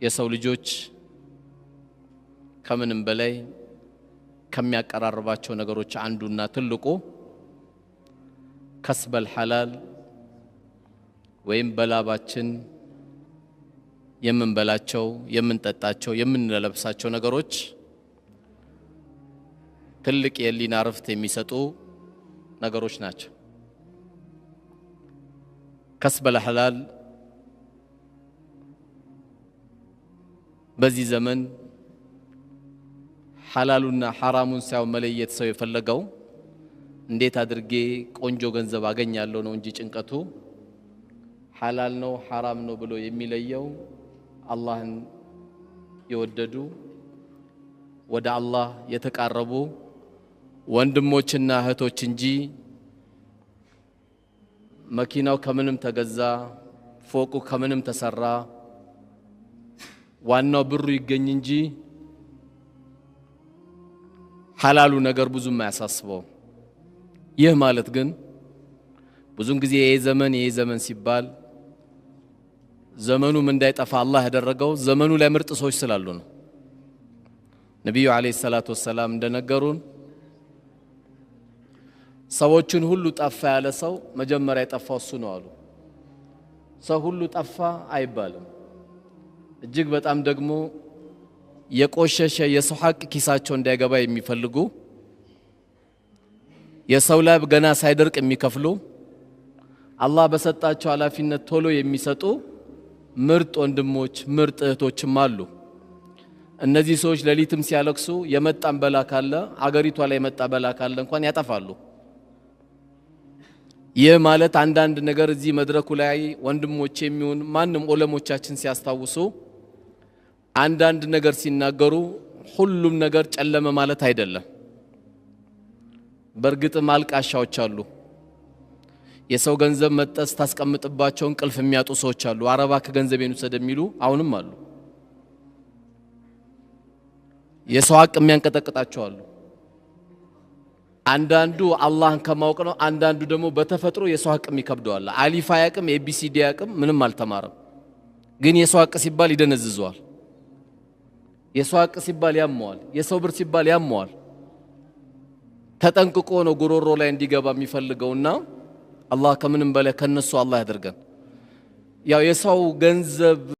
የሰው ልጆች ከምንም በላይ ከሚያቀራርባቸው ነገሮች አንዱና ትልቁ ከስበል ሐላል ወይም በላባችን የምንበላቸው የምንጠጣቸው የምንለብሳቸው ነገሮች ትልቅ የህሊና እረፍት የሚሰጡ ነገሮች ናቸው። ከስበል ሐላል በዚህ ዘመን ሐላሉና ሐራሙን ሳይሆን መለየት ሰው የፈለገው እንዴት አድርጌ ቆንጆ ገንዘብ አገኛለሁ ነው እንጂ ጭንቀቱ ሐላል ነው ሐራም ነው ብሎ የሚለየው አላህን የወደዱ ወደ አላህ የተቃረቡ ወንድሞችና እህቶች እንጂ መኪናው ከምንም ተገዛ ፎቁ ከምንም ተሰራ ዋናው ብሩ ይገኝ እንጂ ሐላሉ ነገር ብዙም አያሳስበው። ይህ ማለት ግን ብዙን ጊዜ ይሄ ዘመን ሲባል ዘመኑም እንዳይጠፋ አላህ ያደረገው ዘመኑ ላይ ምርጥ ሰዎች ስላሉ ነው። ነብዩ አለይሂ ሰላቱ ወሰላም እንደነገሩን ሰዎችን ሁሉ ጠፋ ያለ ሰው መጀመሪያ የጠፋው እሱ ነው አሉ። ሰው ሁሉ ጠፋ አይባልም። እጅግ በጣም ደግሞ የቆሸሸ የሰው ሐቅ ኪሳቸው እንዳይገባ የሚፈልጉ የሰው ላብ ገና ሳይደርቅ የሚከፍሉ አላህ በሰጣቸው ኃላፊነት ቶሎ የሚሰጡ ምርጥ ወንድሞች ምርጥ እህቶችም አሉ። እነዚህ ሰዎች ሌሊትም ሲያለቅሱ የመጣን በላ ካለ አገሪቷ ላይ የመጣ በላ ካለ እንኳን ያጠፋሉ። ይህ ማለት አንዳንድ ነገር እዚህ መድረኩ ላይ ወንድሞች የሚሆን ማንም ዑለሞቻችን ሲያስታውሱ አንዳንድ ነገር ሲናገሩ ሁሉም ነገር ጨለመ ማለት አይደለም። በእርግጥም አልቃሻዎች አሉ። የሰው ገንዘብ መጠስ ታስቀምጥባቸው እንቅልፍ የሚያጡ ሰዎች አሉ። አረባ ከገንዘቤን ወሰደ የሚሉ አሁንም አሉ። የሰው ሐቅ የሚያንቀጠቅጣቸው አሉ። አንዳንዱ አላህን ከማወቅ ነው። አንዳንዱ ደግሞ በተፈጥሮ የሰው ሐቅ የሚከብደዋል። አሊፍ አያቅም ኤቢሲዲ አያቅም ምንም አልተማረም። ግን የሰው ሐቅ ሲባል ይደነዝዘዋል። የሰው ሐቅ ሲባል ያመዋል። የሰው ብር ሲባል ያመዋል። ተጠንቅቆ ነው ጉሮሮ ላይ እንዲገባ የሚፈልገውና አላህ ከምንም በላይ ከነሱ አላህ ያደርገን። ያው የሰው ገንዘብ